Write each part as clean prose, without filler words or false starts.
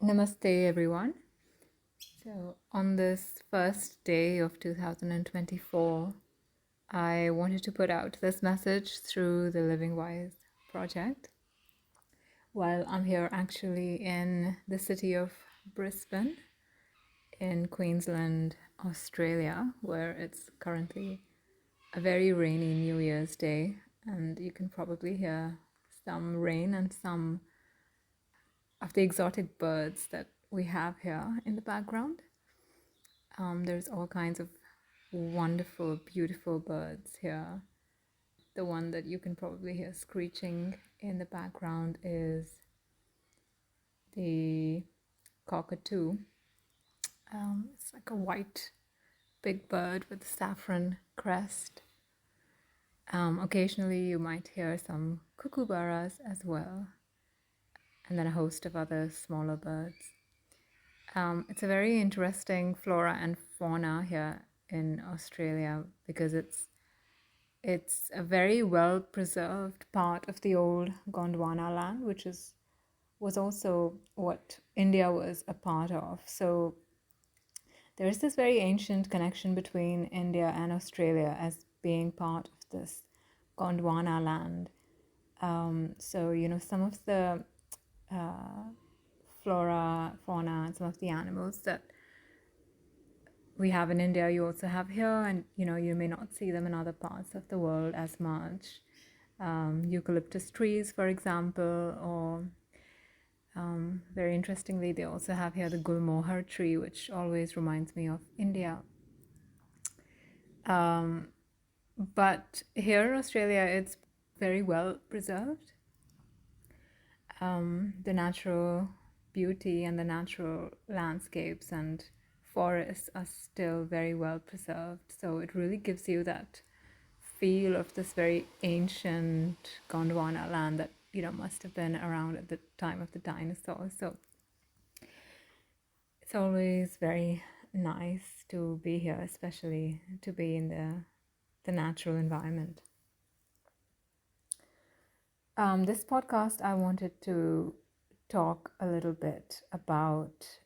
Namaste, everyone. So, on this first day of 2024, I wanted to put out this message through the LivingWise Project. While I'm here actually in the city of Brisbane in Queensland, Australia, where it's currently a very rainy New Year's Day, and you can probably hear some rain and some of the exotic birds that we have here in the background. There's all kinds of wonderful, beautiful birds here. The one that you can probably hear screeching in the background is the cockatoo. It's like a white big bird with a saffron crest. Occasionally you might hear some kookaburras as well, and then a host of other smaller birds. It's a very interesting flora and fauna here in Australia because it's a very well preserved part of the old Gondwana land, which was also what India was a part of. So there is this very ancient connection between India and Australia as being part of this Gondwana land. So some of the flora, fauna, and some of the animals that we have in India, you also have here, and you may not see them in other parts of the world as much. Eucalyptus trees, for example, or very interestingly, they also have here the gulmohar tree, which always reminds me of India. But here in Australia, it's very well preserved. The natural beauty and the natural landscapes and forests are still very well preserved. So it really gives you that feel of this very ancient Gondwana land that must have been around at the time of the dinosaurs. So it's always very nice to be here, especially to be in the natural environment. This podcast, I wanted to talk a little bit about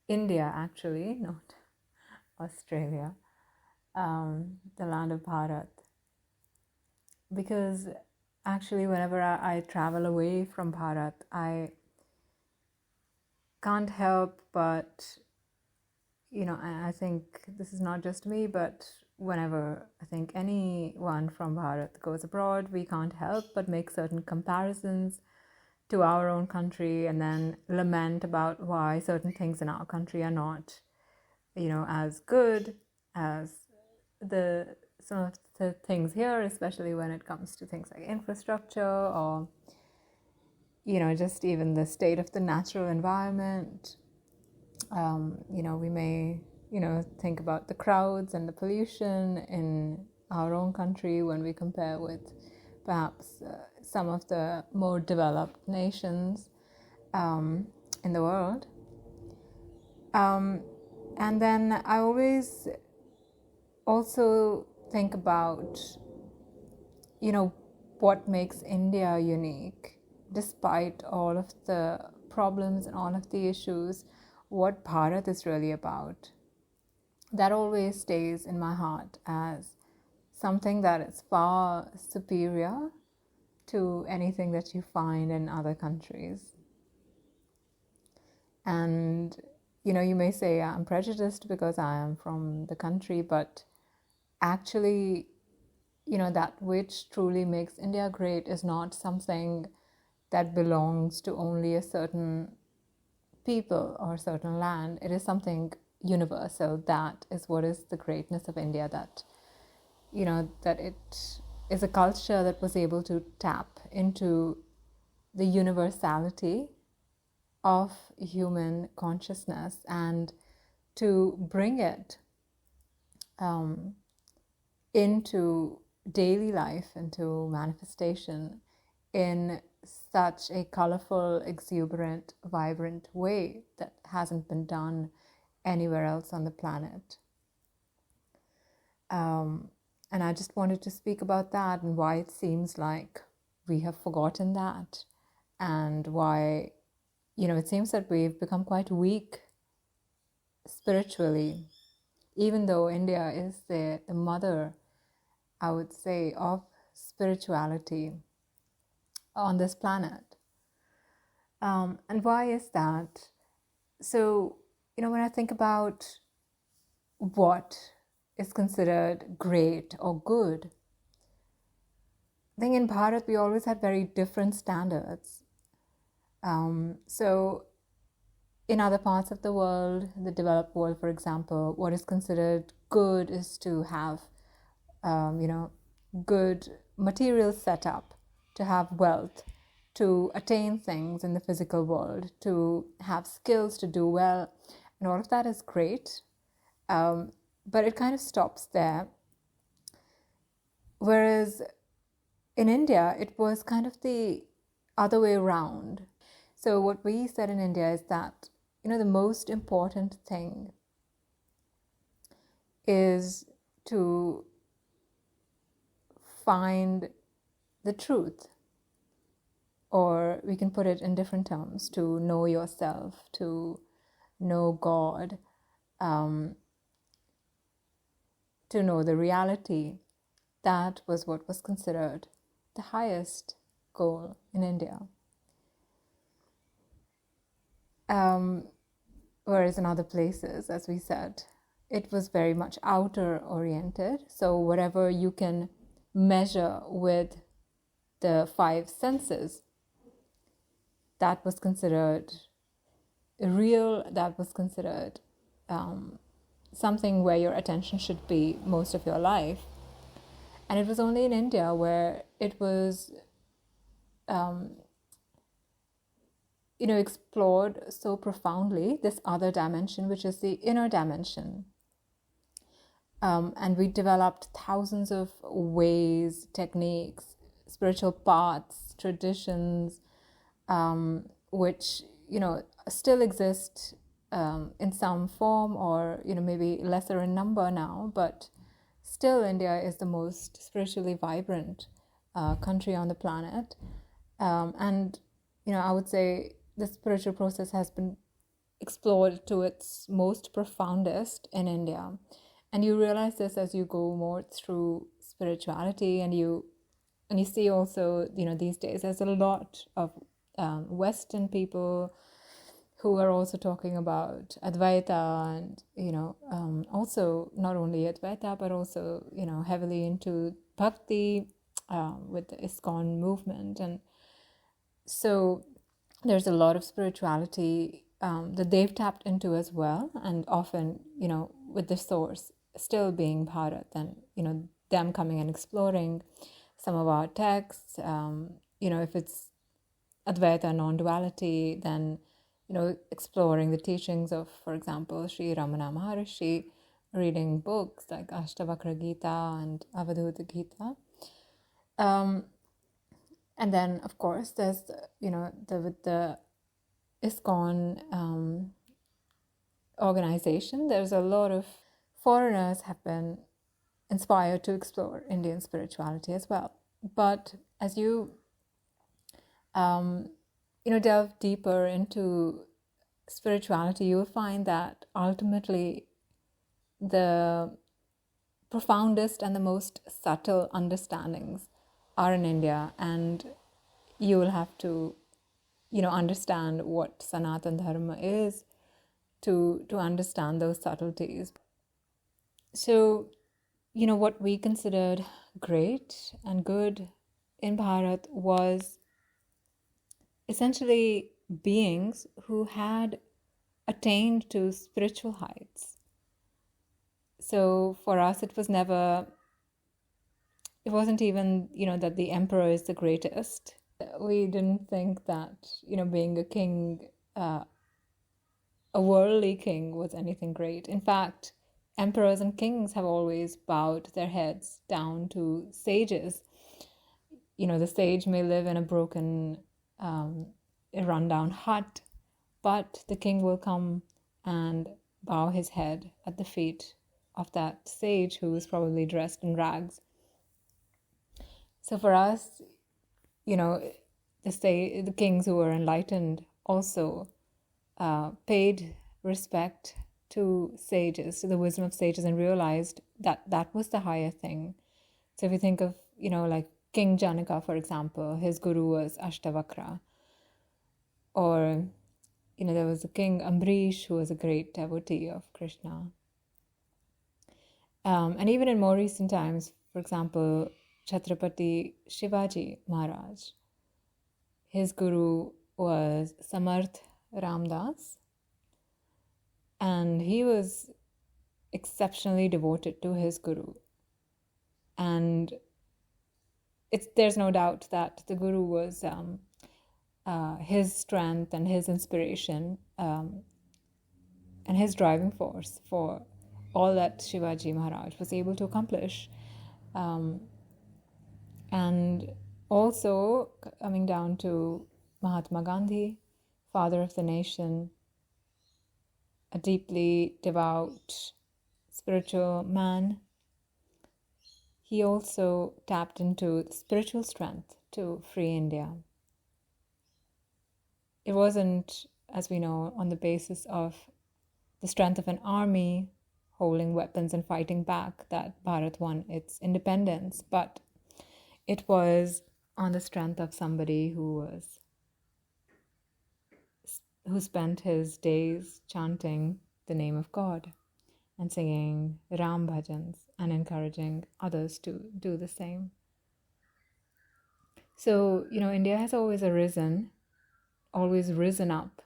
India, actually, not Australia, the land of Bharat. Because actually, whenever I travel away from Bharat, I can't help but, I think this is not just me, but whenever I think anyone from Bharat goes abroad, we can't help but make certain comparisons to our own country and then lament about why certain things in our country are not, as good as some of the things here, especially when it comes to things like infrastructure or, just even the state of the natural environment. We may, think about the crowds and the pollution in our own country when we compare with perhaps some of the more developed nations in the world. And then I always also think about, what makes India unique, despite all of the problems and all of the issues, what Bharat is really about. That always stays in my heart as something that is far superior to anything that you find in other countries. And, you may say I'm prejudiced because I am from the country, but actually, that which truly makes India great is not something that belongs to only a certain people or a certain land. It is something universal. That is what is the greatness of India, that that it is a culture that was able to tap into the universality of human consciousness and to bring it into daily life, into manifestation in such a colorful, exuberant, vibrant way that hasn't been done anywhere else on the planet. And I just wanted to speak about that and why it seems like we have forgotten that, and why, it seems that we've become quite weak spiritually, even though India is the mother, I would say, of spirituality on this planet. And why is that? So, when I think about what is considered great or good, I think in Bharat we always had very different standards. So in other parts of the world, the developed world, for example, what is considered good is to have, good material setup, to have wealth, to attain things in the physical world, to have skills to do well. And all of that is great. But it kind of stops there. Whereas in India, it was kind of the other way around. So what we said in India is that, the most important thing is to find the truth, or we can put it in different terms, to know yourself, to know God, to know the reality. That was what was considered the highest goal in India. Whereas in other places, as we said, it was very much outer oriented. So whatever you can measure with the 5 senses, that was considered real, that was considered something where your attention should be most of your life. And it was only in India where it was explored so profoundly, this other dimension, which is the inner dimension. And we developed thousands of ways, techniques, spiritual paths, traditions, which, still exist in some form, or, maybe lesser in number now, but still India is the most spiritually vibrant country on the planet. And, I would say the spiritual process has been explored to its most profoundest in India. And you realize this as you go more through spirituality, and you see also, these days there's a lot of Western people who are also talking about Advaita, and, also not only Advaita, but also, heavily into Bhakti with the ISKCON movement. And so there's a lot of spirituality that they've tapped into as well, and often, with the source still being Bharat, and, them coming and exploring some of our texts. If it's Advaita non-duality, then, exploring the teachings of, for example, Sri Ramana Maharishi, reading books like Ashtavakra Gita and Avadhuta Gita. And then, of course, there's, with the ISKCON organization, there's a lot of foreigners have been inspired to explore Indian spirituality as well. But as you, delve deeper into spirituality, you'll find that ultimately the profoundest and the most subtle understandings are in India, and you will have to, understand what Sanatan Dharma is to understand those subtleties. So, what we considered great and good in Bharat was essentially beings who had attained to spiritual heights. So for us, it wasn't even, that the emperor is the greatest. We didn't think that, being a king, a worldly king, was anything great. In fact, emperors and kings have always bowed their heads down to sages. The sage may live in a broken, a rundown hut, but the king will come and bow his head at the feet of that sage who is probably dressed in rags. So for us, the kings who were enlightened also paid respect to sages, to the wisdom of sages, and realized that that was the higher thing. So if you think of, like King Janaka, for example, his guru was Ashtavakra. Or, there was a King Ambrish who was a great devotee of Krishna. And even in more recent times, for example, Chhatrapati Shivaji Maharaj, his guru was Samarth Ramdas, and he was exceptionally devoted to his guru. And there's no doubt that the guru was his strength and his inspiration and his driving force for all that Shivaji Maharaj was able to accomplish. And also coming down to Mahatma Gandhi, father of the nation, a deeply devout spiritual man, he also tapped into the spiritual strength to free India. It wasn't, as we know, on the basis of the strength of an army holding weapons and fighting back that Bharat won its independence, but it was on the strength of somebody who spent his days chanting the name of God and singing Ram bhajans and encouraging others to do the same. So, India has always risen up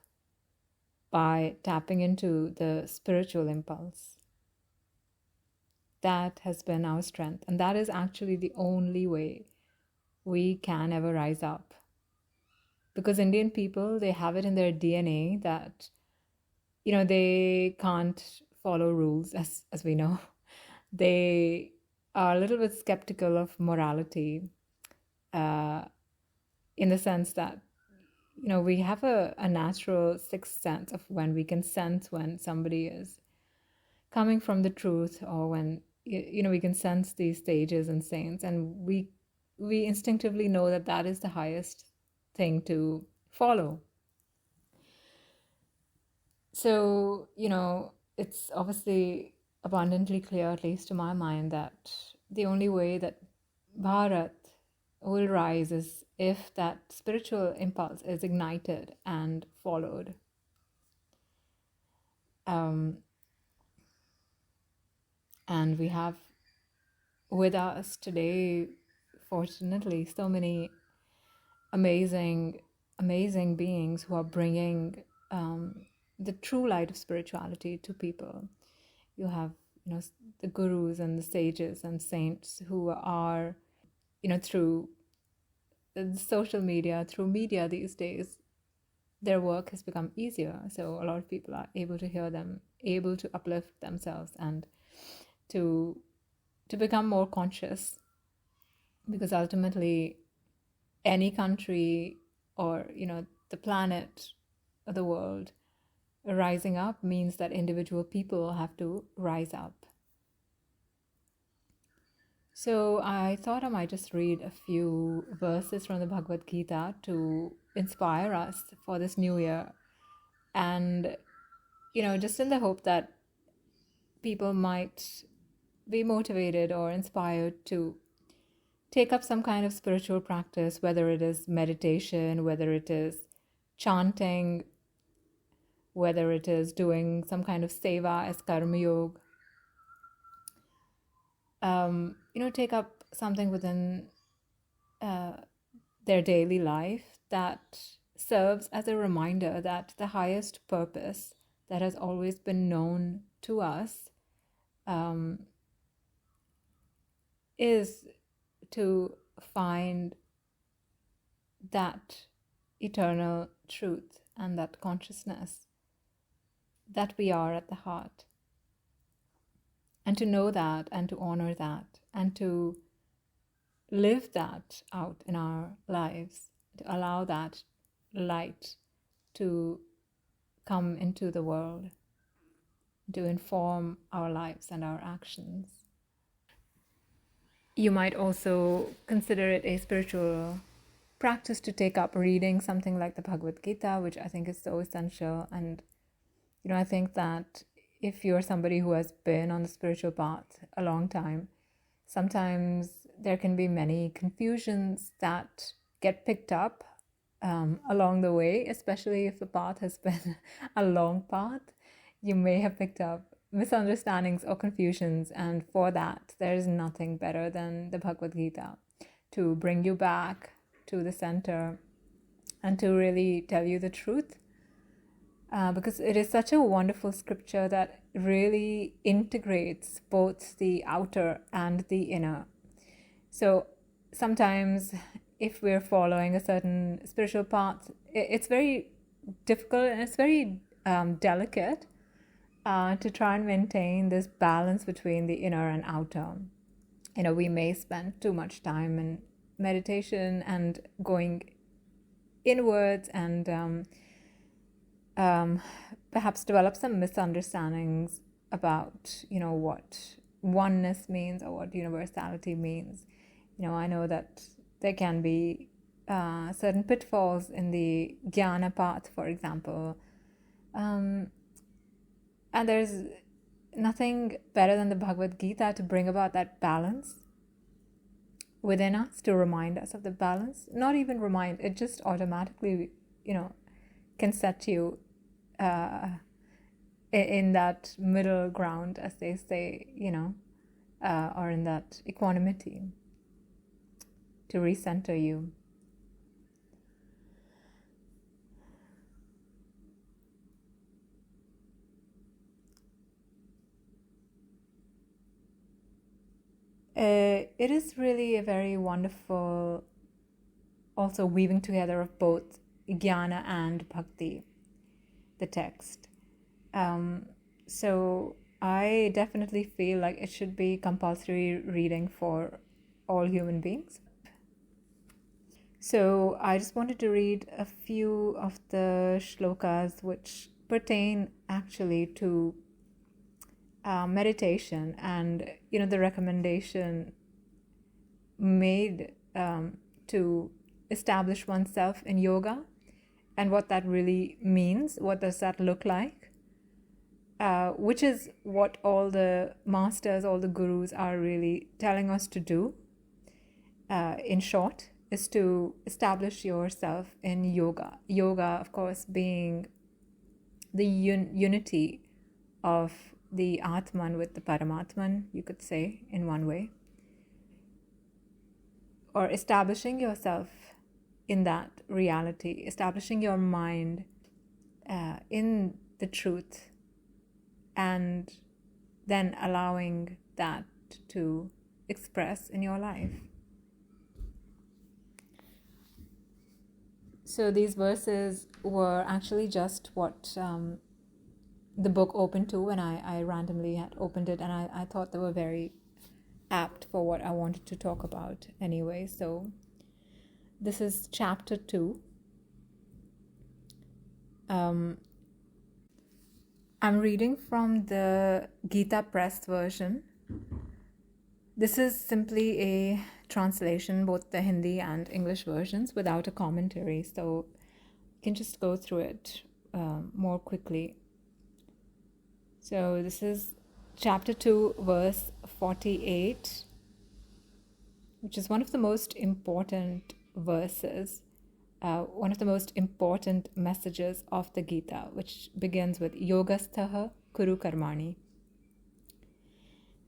by tapping into the spiritual impulse. That has been our strength, and that is actually the only way we can ever rise up. Because Indian people, they have it in their DNA that, they can't follow rules, as we know. They are a little bit skeptical of morality, in the sense that, we have a natural sixth sense of when we can sense when somebody is coming from the truth, or when, we can sense these sages and saints, and we instinctively know that that is the highest thing to follow. So, it's obviously abundantly clear, at least to my mind, that the only way that Bharat will rise is if that spiritual impulse is ignited and followed. And we have with us today, fortunately, so many amazing beings who are bringing the true light of spirituality to people. You have, the gurus and the sages and saints who are, through the social media, through media these days, their work has become easier. So a lot of people are able to hear them, able to uplift themselves and to become more conscious. Because ultimately, any country or, the planet or the world rising up means that individual people have to rise up. So I thought I might just read a few verses from the Bhagavad Gita to inspire us for this new year. And, just in the hope that people might be motivated or inspired to take up some kind of spiritual practice, whether it is meditation, whether it is chanting, whether it is doing some kind of seva as karma yoga. Take up something within their daily life that serves as a reminder that the highest purpose that has always been known to us is to find that eternal truth and that consciousness that we are at the heart. And to know that and to honor that and to live that out in our lives, to allow that light to come into the world, to inform our lives and our actions. You might also consider it a spiritual practice to take up reading something like the Bhagavad Gita, which I think is so essential. And, I think that if you're somebody who has been on the spiritual path a long time, sometimes there can be many confusions that get picked up along the way, especially if the path has been a long path. You may have picked up misunderstandings or confusions, and for that, there is nothing better than the Bhagavad Gita to bring you back to the center and to really tell you the truth. Because it is such a wonderful scripture that really integrates both the outer and the inner. So sometimes if we're following a certain spiritual path, it's very difficult and it's very delicate to try and maintain this balance between the inner and outer. We may spend too much time in meditation and going inwards and perhaps develop some misunderstandings about, what oneness means or what universality means. I know that there can be certain pitfalls in the jnana path, for example. And there's nothing better than the Bhagavad Gita to bring about that balance within us, to remind us of the balance. Not even remind, it just automatically, can set you in that middle ground, as they say, or in that equanimity, to recenter you. It is really a very wonderful, also weaving together of both jnana and bhakti, the text. So I definitely feel like it should be compulsory reading for all human beings. So I just wanted to read a few of the shlokas which pertain actually to meditation and, the recommendation made to establish oneself in yoga and what that really means. What does that look like? Which is what all the masters, all the gurus are really telling us to do. In short, is to establish yourself in yoga. Yoga, of course, being the unity of the Atman with the Paramatman, you could say, in one way. Or establishing yourself in that reality, establishing your mind in the truth, and then allowing that to express in your life. So these verses were actually just what the book opened to when I randomly had opened it, and I thought they were very apt for what I wanted to talk about anyway. So this is chapter 2. I'm reading from the Gita Press version. This is simply a translation, both the Hindi and English versions, without a commentary, so you can just go through it more quickly. So this is chapter 2, verse 48, which is one of the most important verses, one of the most important messages of the Gita, which begins with Yogasthaha Kuru Karmani.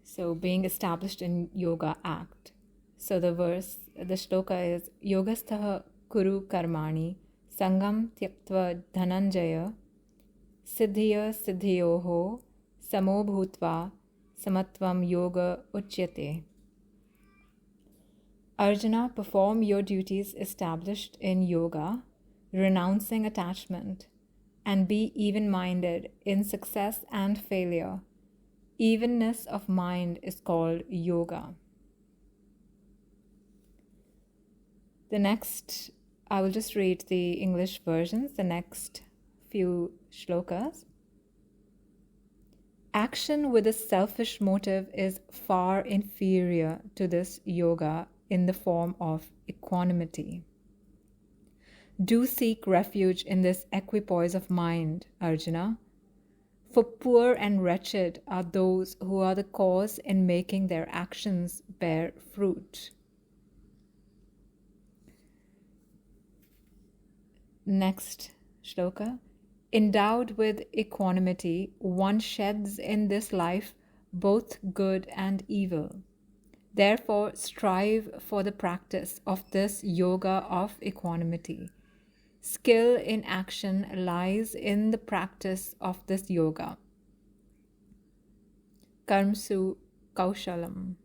So being established in yoga, act. So the shloka is Yogasthaha Kuru Karmani Sangam Tyaktva Dhananjaya Siddhiya Siddhiyoho Samo Bhutva Samatvam Yoga Uchyate. Arjuna, perform your duties established in yoga, renouncing attachment, and be even-minded in success and failure. Evenness of mind is called yoga. The next, I will just read the English versions, the next few shlokas. Action with a selfish motive is far inferior to this yoga in the form of equanimity. Do seek refuge in this equipoise of mind, Arjuna. For poor and wretched are those who are the cause in making their actions bear fruit. Next shloka. Endowed with equanimity, one sheds in this life both good and evil. Therefore, strive for the practice of this yoga of equanimity. Skill in action lies in the practice of this yoga. Karmsu kaushalam.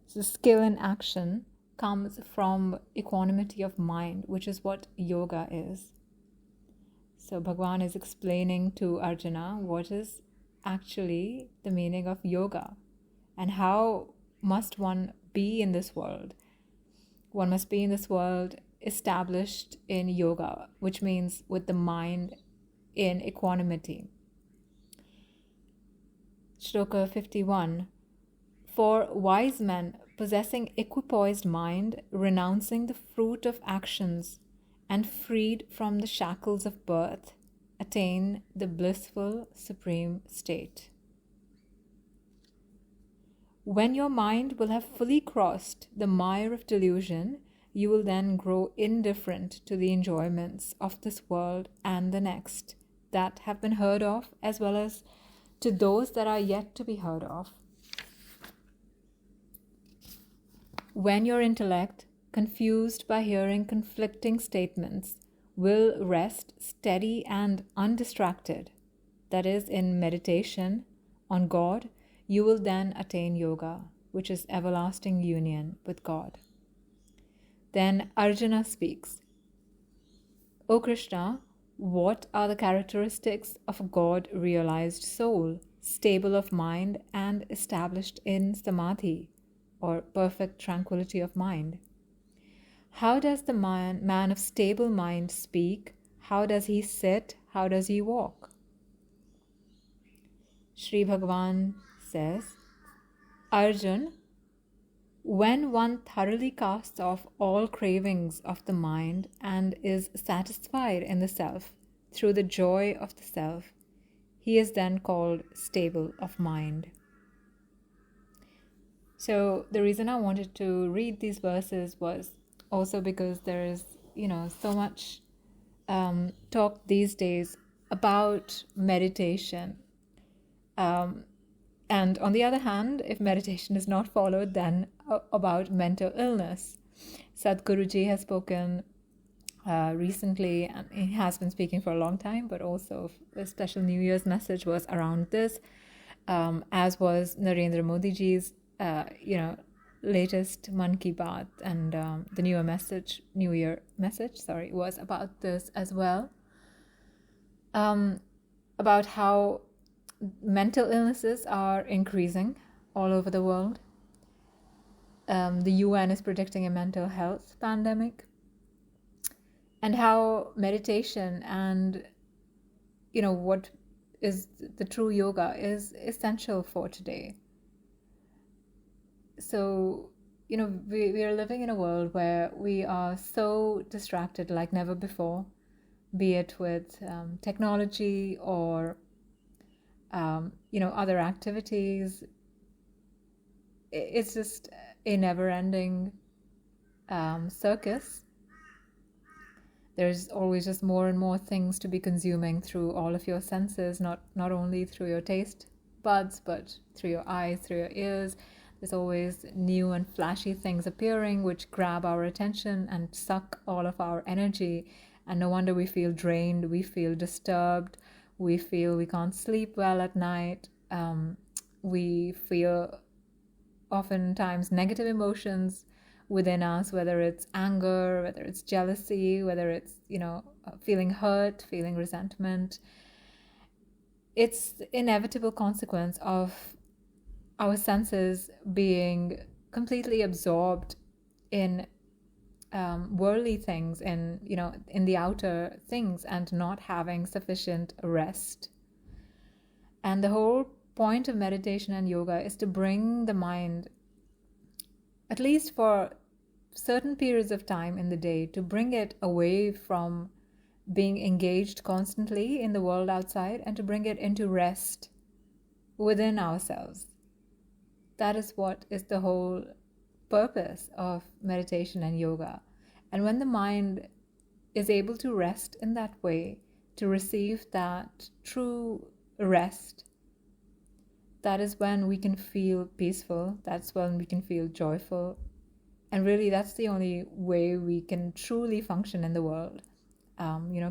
So skill in action comes from equanimity of mind, which is what yoga is. So Bhagwan is explaining to Arjuna what is actually the meaning of yoga and how must one be in this world. One must be in this world established in yoga, which means with the mind in equanimity. Shloka 51. For wise men possessing equipoised mind, renouncing the fruit of actions, and freed from the shackles of birth, attain the blissful supreme state. When your mind will have fully crossed the mire of delusion, you will then grow indifferent to the enjoyments of this world and the next that have been heard of, as well as to those that are yet to be heard of. When your intellect, confused by hearing conflicting statements, will rest steady and undistracted, that is, in meditation on God, you will then attain yoga, which is everlasting union with God. Then Arjuna speaks, O Krishna, what are the characteristics of a God-realized soul, stable of mind and established in samadhi, or perfect tranquility of mind? How does the man of stable mind speak? How does he sit? How does he walk? Sri Bhagavan says, Arjun, when one thoroughly casts off all cravings of the mind and is satisfied in the self through the joy of the self, he is then called stable of mind. So the reason I wanted to read these verses was also because there is, so much talk these days about meditation. And on the other hand, if meditation is not followed, then about mental illness. Sadhguruji has spoken recently, and he has been speaking for a long time, but also a special New Year's message was around this, as was Narendra Modi ji's, latest Man Ki Baat, and the New Year message, was about this as well, about how mental illnesses are increasing all over the world. The UN is predicting a mental health pandemic, and how meditation and what is the true yoga is essential for today. So we are living in a world where we are so distracted like never before, be it with technology or other activities. It's just a never-ending circus. There's always just more and more things to be consuming through all of your senses, not only through your taste buds, but through your eyes, through your ears. There's always new and flashy things appearing which grab our attention and suck all of our energy. And no wonder we feel drained, we feel disturbed, we feel we can't sleep well at night. We feel oftentimes negative emotions within us, whether it's anger, whether it's jealousy, whether it's, feeling hurt, feeling resentment. It's the inevitable consequence of our senses being completely absorbed in worldly things, in the outer things, and not having sufficient rest. And the whole point of meditation and yoga is to bring the mind, at least for certain periods of time in the day to bring it away from being engaged constantly in the world outside and to bring it into rest within ourselves. That is what is the whole purpose of meditation and yoga. And when the mind is able to rest in that way, to receive that true rest, that is when we can feel peaceful. That's when we can feel joyful. And really, that's the only way we can truly function in the world.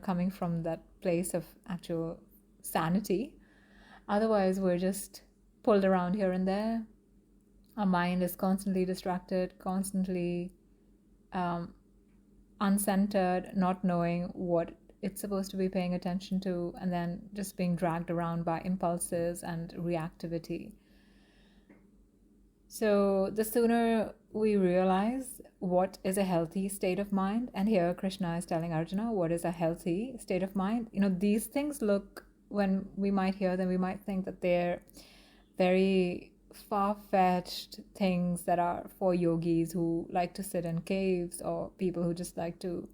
Coming from that place of actual sanity. Otherwise, we're just pulled around here and there. Our mind is constantly distracted, constantly uncentered, not knowing what it's supposed to be paying attention to, and then just being dragged around by impulses and reactivity. So the sooner we realize what is a healthy state of mind, and here Krishna is telling Arjuna what is a healthy state of mind. These things look, when we might hear them, we might think that they're very far-fetched things that are for yogis who like to sit in caves, or people who just like to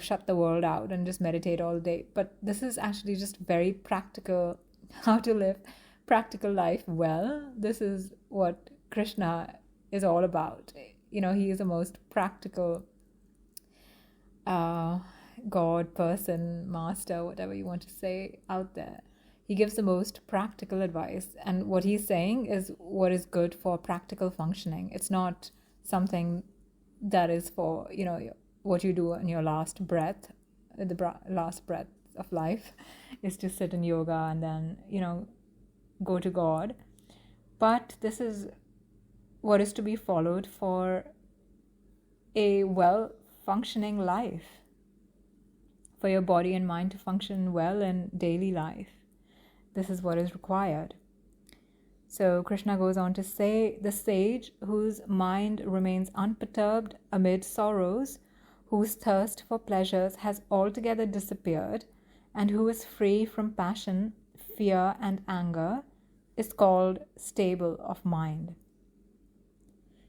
shut the world out and just meditate all day. But this is actually just very practical, how to live practical life well. This is what Krishna is all about. He is the most practical God, person, master, whatever you want to say out there. He gives the most practical advice, and what he's saying is what is good for practical functioning. It's not something that is for, what you do in your last breath. The last breath of life is to sit in yoga and then, go to God. But this is what is to be followed for a well-functioning life, for your body and mind to function well in daily life. This is what is required. So Krishna goes on to say, the sage whose mind remains unperturbed amid sorrows, whose thirst for pleasures has altogether disappeared, and who is free from passion, fear, and anger, is called stable of mind.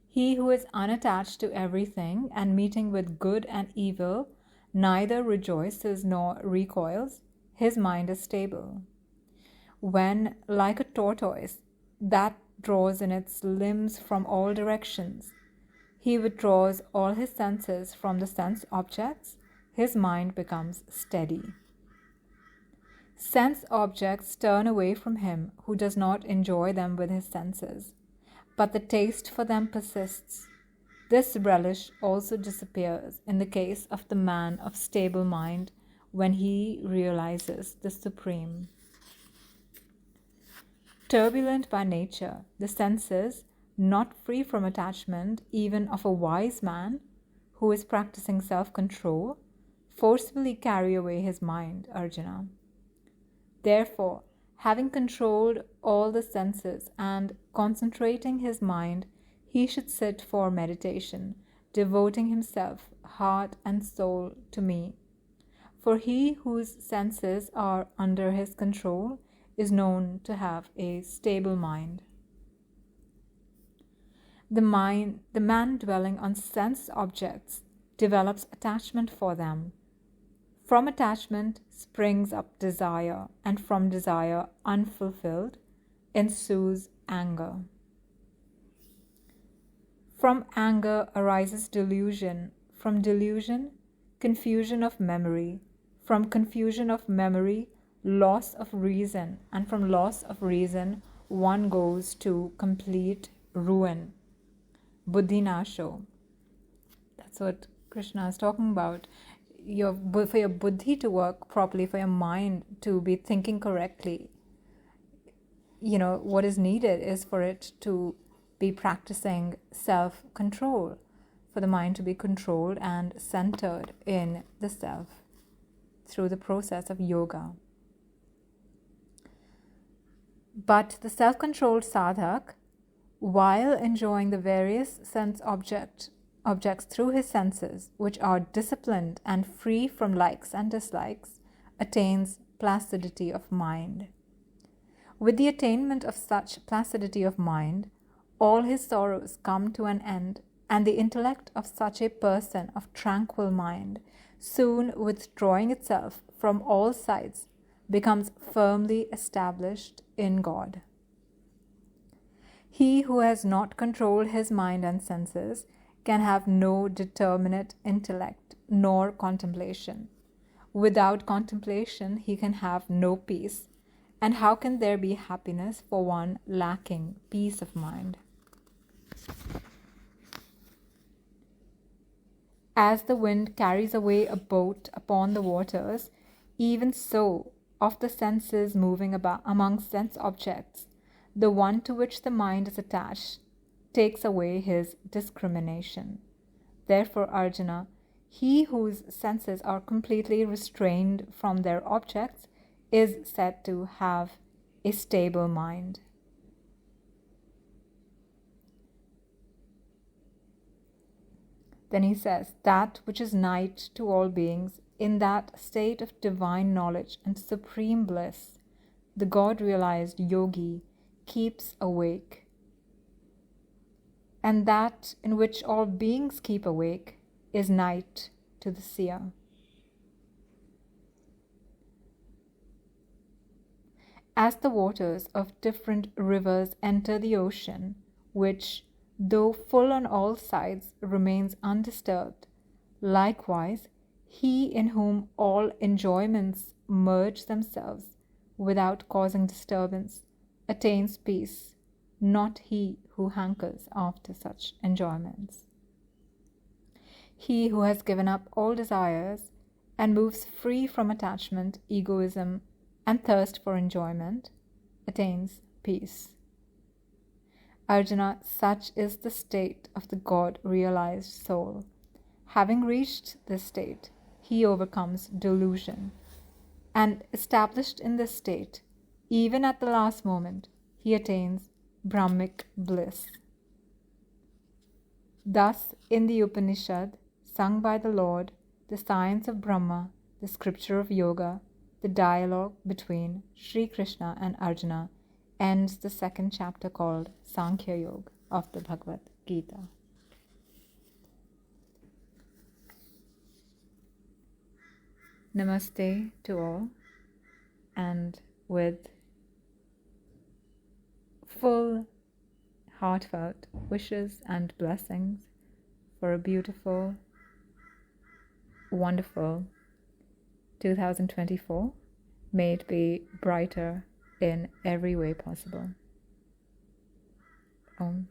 He who is unattached to everything and meeting with good and evil neither rejoices nor recoils, his mind is stable. When, like a tortoise that draws in its limbs from all directions, he withdraws all his senses from the sense objects, his mind becomes steady. Sense objects turn away from him who does not enjoy them with his senses, but the taste for them persists. This relish also disappears in the case of the man of stable mind when he realizes the Supreme. Turbulent by nature, the senses, not free from attachment even of a wise man who is practicing self-control, forcibly carry away his mind, Arjuna. Therefore, having controlled all the senses and concentrating his mind, he should sit for meditation, devoting himself, heart and soul, to me. For he whose senses are under his control is known to have a stable mind. The man dwelling on sense objects develops attachment for them. From attachment springs up desire, and from desire unfulfilled ensues anger. From anger arises delusion, from delusion confusion of memory, from confusion of memory loss of reason, and from loss of reason one goes to complete ruin. Buddhinasho. That's what Krishna is talking about. For your buddhi to work properly, for your mind to be thinking correctly, what is needed is for it to be practicing self-control, for the mind to be controlled and centered in the self through the process of yoga. But the self-controlled sadhak, while enjoying the various sense objects through his senses, which are disciplined and free from likes and dislikes, attains placidity of mind. With the attainment of such placidity of mind, all his sorrows come to an end, and the intellect of such a person of tranquil mind, soon withdrawing itself from all sides, becomes firmly established in God. He who has not controlled his mind and senses can have no determinate intellect nor contemplation. Without contemplation, he can have no peace. And how can there be happiness for one lacking peace of mind? As the wind carries away a boat upon the waters, even so, of the senses moving about among sense objects, the one to which the mind is attached takes away his discrimination. Therefore, Arjuna, he whose senses are completely restrained from their objects is said to have a stable mind. Then he says, that which is night to all beings, in that state of divine knowledge and supreme bliss, the God-realized yogi keeps awake. And that in which all beings keep awake is night to the seer. As the waters of different rivers enter the ocean, which, though full on all sides, remains undisturbed, likewise, he in whom all enjoyments merge themselves without causing disturbance attains peace, not he who hankers after such enjoyments. He who has given up all desires and moves free from attachment, egoism, and thirst for enjoyment attains peace. Arjuna, such is the state of the God-realized soul. Having reached this state, he overcomes delusion, and established in this state, even at the last moment, he attains Brahmic bliss. Thus, in the Upanishad, sung by the Lord, the science of Brahma, the scripture of Yoga, the dialogue between Sri Krishna and Arjuna ends the second chapter called Sankhya Yoga of the Bhagavad Gita. Namaste to all, and with full heartfelt wishes and blessings for a beautiful, wonderful 2024. May it be brighter in every way possible. Om